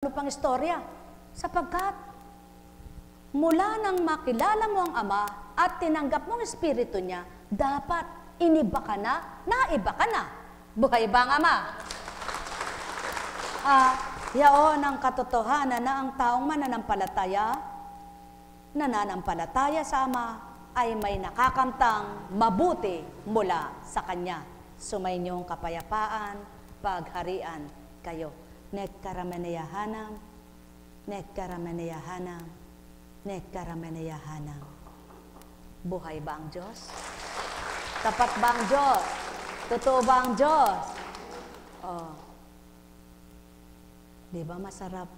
Ano pang istorya? Sapagkat mula nang makilala mo ang Ama at tinanggap mo ang Espiritu niya, dapat iniba ka na, naiba ka na. Buhay ba ang Ama? Yaon ang katotohanan na ang taong nananampalataya sa Ama ay may nakakamtang mabuti mula sa Kanya. Sumayinyong kapayapaan, pagharian kayo. Nekkarameneyahanam, nekkarameneyahanam, nekkarameneyahanam. Buhay ba ang Diyos? Tapat ba ang Diyos? Totoo ba ang Diyos? Oh. Di ba masarap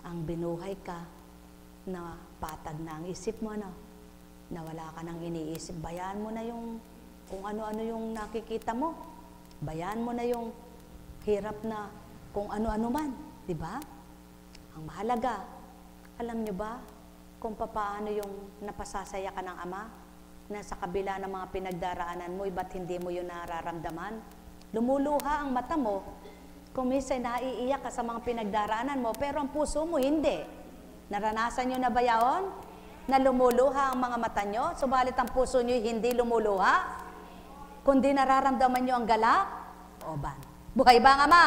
ang binuhay ka na patag na ang isip mo, no? Na wala ka nang iniisip. Bayaan mo na yung kung ano-ano yung nakikita mo. Bayaan mo na yung hirap na kung ano-ano man, di ba? Ang mahalaga, alam nyo ba kung paano yung napasasaya ka ng Ama na sa kabila ng mga pinagdaraanan mo, ba't hindi mo yun nararamdaman? Lumuluha ang mata mo, kung minsan naiiyak ka sa mga pinagdaraanan mo, pero ang puso mo hindi. Naranasan nyo na ba yaon? Na lumuluha ang mga mata nyo, subalit ang puso nyo hindi lumuluha? Kundi nararamdaman nyo ang galak? O ba? Buhay ba ang Ama?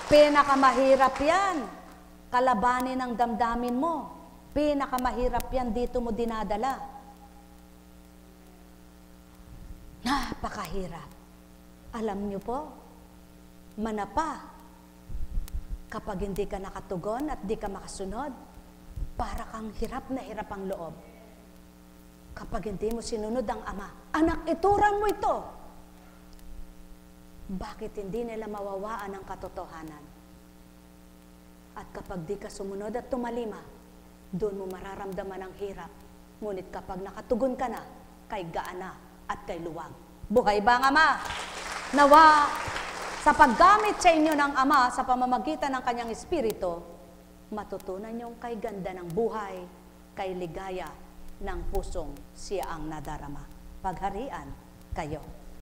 Pinakamahirap yan. Kalabanin ang damdamin mo. Pinakamahirap yan, dito mo dinadala. Napakahirap. Alam nyo po, manapa, kapag hindi ka nakatugon at di ka makasunod, para kang hirap na hirap ang loob. Kapag hindi mo sinunod ang Ama, anak, ituran mo ito. Bakit hindi nila mawawaan ang katotohanan? At kapag di ka sumunod at tumalima, doon mo mararamdaman ang hirap. Ngunit kapag nakatugon ka na, kay gaana at kay luwag. Buhay ba ang Ama? Nawa, sa paggamit sa inyo ng Ama sa pamamagitan ng Kanyang Espiritu, matutunan niyong kay ganda ng buhay, kay ligaya ng pusong siya ang nadarama. Pagharian kayo.